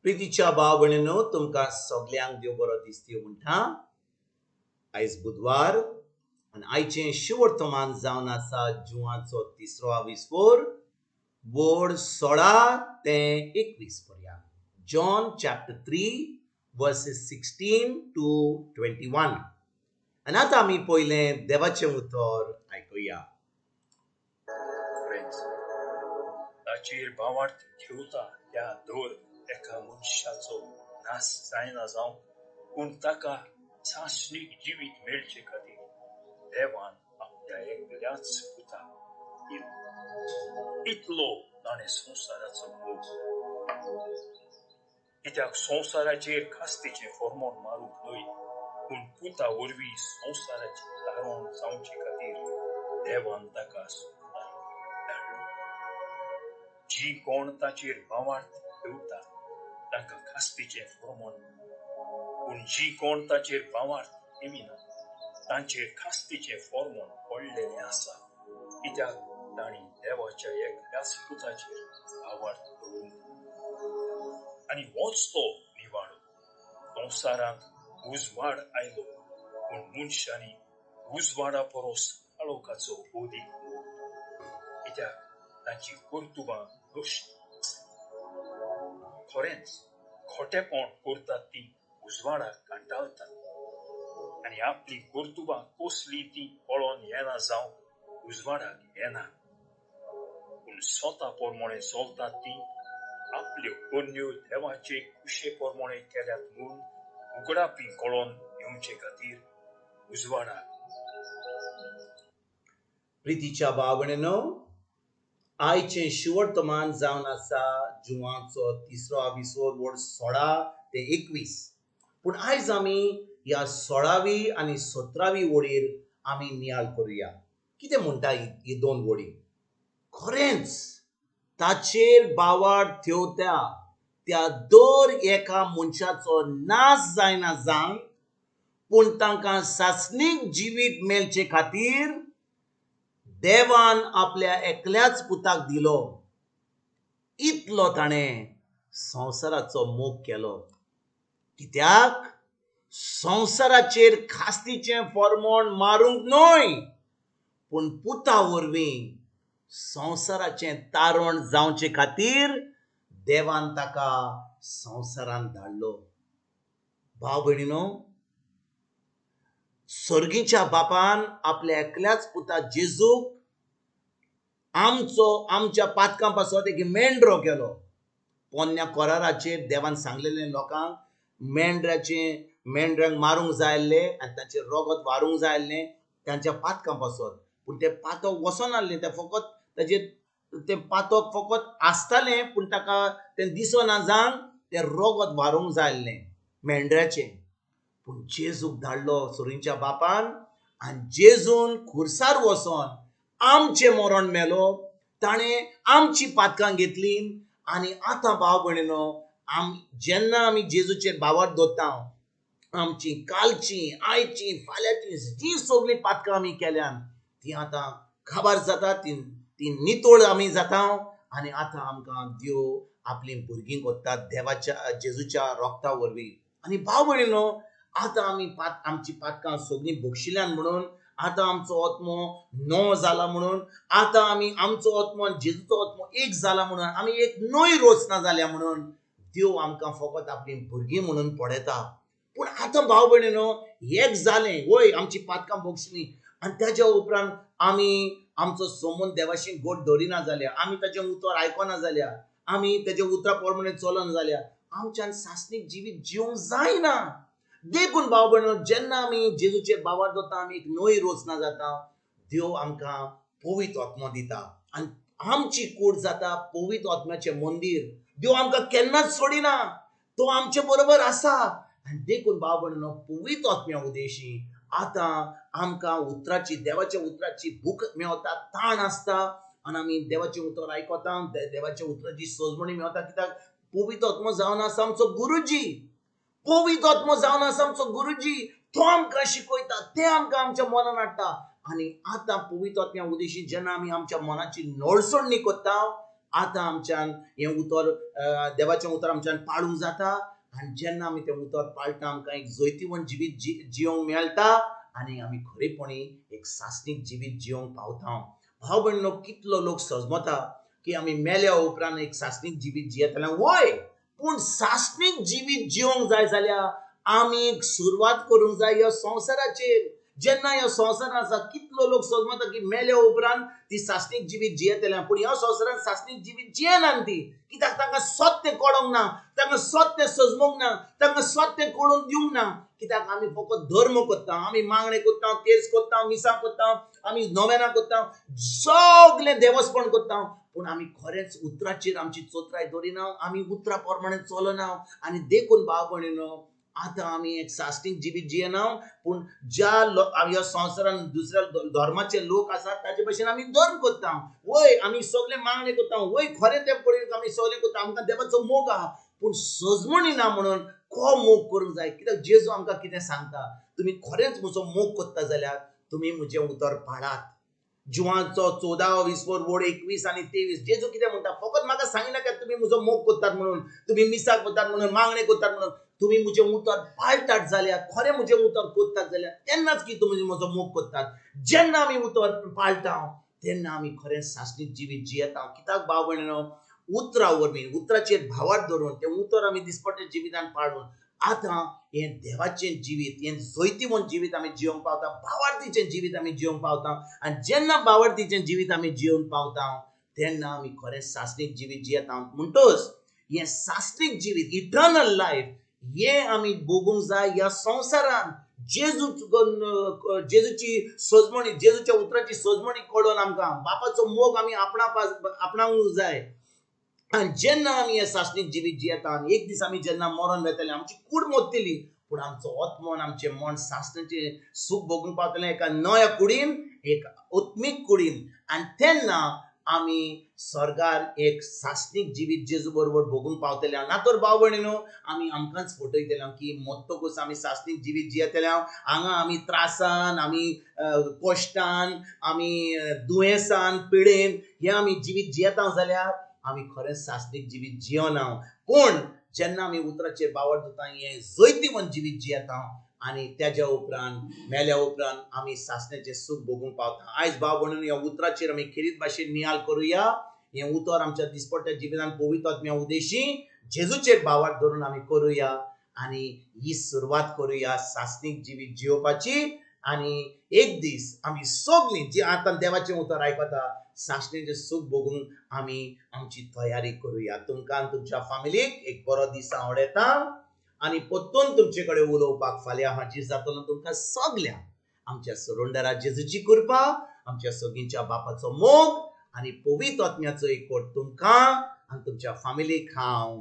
प्रितीच्या भाव भयणींनो, तुमकां सगल्यांक देव बरो दीस दिवं म्हणटा. आयज बुधवार आनी आयचें शिवर्तमान जावन आसा जुवाचो 3रो विस्फोर, वोड 16 ते 21 पर्यंत. John chapter 3 verses 16 to 21. आनी आतां आमी पयलें देवाचें उतर आयकुया. ताचेर भावार्थ ठेवता त्या दोर एका मनशाचो नाश जायना जावं, पूण ताका शाश्वत जिवीत मेळचे खातीर देवान आपल्या एकल्याच पुता दिलो. इतलो ताणें संवसाराचो मोग. कित्याक संवसाराचेर खास्तीचें फर्मोण मारूंक न्हय, पूण पुता वरवीं संवसाराचें तारण जावचे खातीर देवान ताका धाडलो. जी कोण ताचेर भावार्थ ठेवता ताका खास्तीचें फर्मोण, पूण जी कोण ताचेर भावार्थ ठेविना तांचेर खास्तीचें फर्मोण पडलेलें आसा, कित्याक तांणी देवाच्या एकल्याच पुताचेर भावार्थ दवरूंक. आनी होच तो निवाडो. संवसारांत उजवाड आयलो, पूण मनशांनी उजवाडा परस काळोखाचो ओदीक मोग, कित्याक तांची कर्तुबां दुश्ट. खरेंच खोटेपण करतात ती उजवाडाक कांटाळतात, आनी आपली कर्तुबां कसली ती पळोवन येना जावं उजवाडाक येना. पूण स्वता प्रमाणे चलतात ती आपल्यो कन्यो देवाचे कुशे प्रमाणे केल्यात म्हूण उगडापी कळोवन येवचे खातीर उजवाडाक. प्रितीच्या भाव भयणींनो, आयचें शिवर्तमान जावन आसा जुवाचो 3रो विस्फोर, वोड 16 ते 21. पूण आयज आमी ह्या 16वी आनी 17वी वोडीर आमी नियाळ करुया. कितें म्हणटा ही दोन वोडी? खरेंच ताचेर भावार्थ ठेवता त्या दर एका मनशाचो नाश जायना जावं, पूण तांकां शाश्वत जिवीत मेळचे खातीर देवान आपल्या एकल्याच पुताक दिलो. इतलो ताणें संवसाराचो मोग केलो. कित्याक संवसाराचेर खास्तीचें फर्मोण मारूंक न्हय, पूण पुता वरवीं संवसाराचें तारण जावचे खातीर देवान ताका संवसारांत धाडलो. भाव भयणींनो, सर्गीच्या बापान आपल्या एकल्याच पुता जेजूक आमच्या पातकां पासत एक मेंढरो केलो. पोन्न्या कोराराचेर देवान सांगलेलें लोकांक मेंढऱ्यांक मारूंक जाय आसलें आनी ताचें रगत वारूंक जाय आसलें तांच्या पातकां पासत. पूण तें पातक वचनासलें, तें फकत तें पातक फकत आसतालें, पूण ताका तें दिसना जावन तें रगत वारूंक जाय आसलें मेंढऱ्याचें. पूण जेजूक धाडलो सोरींच्या बापान, आनी जेजून खुर्सार वचोन आमचें मरण मेलो. ताणें आमची पातकां घेतलीं. आनी आतां भाव भयणींनो, जेन्ना आमी जेजूचेर भावार्थ दवरता, आमची कालची, आयची, फाल्यांची जी सगळीं पातकां आमी केल्यान ती आतां खबर जाता, ती नितोळ आमी जाता. आनी आतां आमकां देव आपली भुरगीं कोत्ता देवाच्या जेजूच्या रोगता वरवीं. आनी भाव भयणींनो, आतां आमी आमची पातकां सगळीं भोगशिल्ल्यान म्हणून, आतां आमचो आत्मो नवो जाला म्हणून, आतां आमचो आत्मो आनी जेजूचो आत्मो एक जाला म्हणून, आमी एक नवी रचना जाल्या म्हणून देव आमकां फकत आपली भुरगीं म्हणून पळयता. पूण आतां भाव भयणींनो, एक जालें, वय आमची पातकां भोगशिल्लीं, आनी ताच्या उपरांत आमी आमचो संबंद देवाशी गोड दवरिना जाल्यार, आमी ताचें उतर आयकना जाल्यार, आमी ताच्या उतरा प्रमाणे चलना जाल्यार आमच्यान शाश्वत जिवीत जिवंक जायना. देखून भाव भयणींनो, जेन्ना आमी जेजूचेर भावार्थ दवरता, आमी एक नवी रचना जाता. देव आमकां पवित्र आत्मो दिता आनी आमची कूड जाता पवित्र आत्म्याचें मंदीर. देव आमकां केन्नाच सोडिना, तो आमचे बरोबर आसा. आनी देखून भाव भयणींनो, पवित्र आत्म्या उदेशी आतां आमकां देवाच्या उतराची भूक मेवता, ताण आसता, आनी आमी देवाचें उतर आयकता, देवाच्या उतराची सोजमणी मेवता. कित्याक पवित्र आत्मो जावन आसा आमचो गुरुजी. पवित्र आत्मो जावन आसा आमचो गुरुजी. तो आमकां शिकयता, ते आमकां आमच्या मनान हाडटा. आनी आतां पवित्र आत्म्या उदेशी जेन्ना आमी आमच्या मनाची नळसण न्ही कोत्ता, आतां आमच्यान हें उतर देवाचें उतर आमच्यान पाळूंक जाता आनी जेन्ना आमी तें उतर पाळटा आमकां एक जैतिवंत जिवीत जियोंक मेळटा आनी आमी खरेपणी एक सासणीक जिवीत जियोंक पावता भाव भयणीनो कितलो लोक सजमता की आमी मेल्या उपरांत एक सासणीक जिवीत जियेतलें वय पूण सासणीक जिवीत जियोंक जाय जाल्यार आमी सुरवात करूंक जाय ह्या संवसाराचेर जेन्ना ह्या संवसारांत आसा कितलो लोक सजमता की मेल्या उपरांत ती सासणीक जिवीत जियेतलें पूण ह्या संवसारांत सासणीक जिवीत जियेनात ती कित्याक तांकां सत्य कळोंक ना तांकां सत्य सजमूंक ना तांकां सत्य कळून दिवंक ना कित्याक आमी फकत धर्म करता आमी मागणे करता तेज करता मिसां करता आमी नोवेनां करता सगळें देवस्पण करता पूण आमी खरेंच उतराचेर आमची चोत्राय दवरिना आमी उतरा प्रमाणे चलना आनी देखून भाव भयणीनो आतां आमी एक सासणीक जिवीत जियेना पूण ज्या ह्या संवसारांत दुसऱ्या धर्माचे लोक आसात ताचे भशेन आमी धर्म करता वय आमी सगळे मागणे करता वय खरें तें पळोवन आमी सगळें करता आमकां देवाचो मोग आहा पूण सजमणी ना म्हणून को मोग करूंक जाय कित्याक जेजू आमकां कितें सांगता तुमी खरेंच म्हजो मोग करता जाल्यार तुमी म्हजें उतर पाळात जुवांचो 14 वड 21 आनी 23 जेजू कितें म्हणटा फकत म्हाका सांगिना की तुमी म्हजो मोग करतात म्हणून तुमी मिसाक करतात म्हणून मागणे करतात म्हणून तुमी म्हजें उतर पाळटात जाल्यार खरें म्हजें उतर करतात जाल्यार तेन्नाच की तुमी म्हजो मोग करतात जेन्ना आमी उतर पाळटा तेन्ना आमी खरें सासणीक जिवीत जियेता कित्याक भाव भयणीनो उतरा वरवीं उतराचेर भावार्थ धरून तें उतर आमी दिसपट्टे जिवितांत पाळून आतां हें देवाचें जिवीत हें जैतिवंत जिवीत आमी जियोंक पावता भावार्थीचें जिवीत आमी जियोंक पावता आनी जेन्ना भावार्थीचें जिवीत आमी जियोंक पावता तेन्ना आमी खरें सासणीक जिवीत जियेता म्हणटच हें सासणीक जिवीत इटर्नल लायफ हें आमी भोगूंक जाय ह्या संवसारांत जेजूची सजमणी जेजूच्या उतराची सजमणी कळोवन आमकां बापाचो मोग आमी आपणावंक जाय आनी जेन्ना आमी हें सासणीक जिवीत जियेता आनी एक दीस आमी जेन्ना मरण वेतले आमची कूड मोडटली पूण आमचो आत्मन आमचें मन सासणेचें सूख भोगूंक पावतलें एका नव्या कुडीन एक आत्मीक कुडीन आनी तेन्ना आमी स्वर्गार एक सासणीक जिवीत जेजू बरोबर भोगूंक पावतले ना तर भाव भयणीनो आमी आमकांच फटयतले की मरतकूच आमी सासणीक जिवीत जियेतले हांगा आमी त्रासान आमी कश्टान आमी दुयेंसान पिडेन हें आमी जिवीत जियेता जाल्यार आमी खरेंच सासणीक जिवीत जियोना पूण जेन्ना आमी उतराचेर बावर दिता हें जैतिवंत जिवीत जियेता आनी तेज्या उपरांत मेल्या उपरांत आमी सासणेचें सूख भोगूंक पावता आयज भाव भयणीनो ह्या उतराचेर आमी खेरीत भाशेन नियाळ करुया हें उतर आमच्या दिसपट्ट्या जिवितांत पवित्र आत्म्या उद्देशी जेजूचेर बावार्थ धरून आमी करुया आनी ही सुरवात करुया सासणीक जिवीत जियोवपाची आनी एक दीस आमी सगळीं जी आतां देवाचें उतर आयकता सासणेचें सूख भोगूंक आमी आमची तयारी करुया तुमकां आनी तुमच्या फॅमिलीक एक बरो दीस हांव उडयता आनी परतून तुमचे कडेन उलोवपाक फाल्यां हाजीर जातलो तुमकां सगळ्यांक आमच्या सरोंडरा जेजूची कृपा आमच्या सगळींच्या बापाचो मोग आनी पवित्र आत्म्याचो एकवट तुमकां आनी तुमच्या फॅमिलीक हांव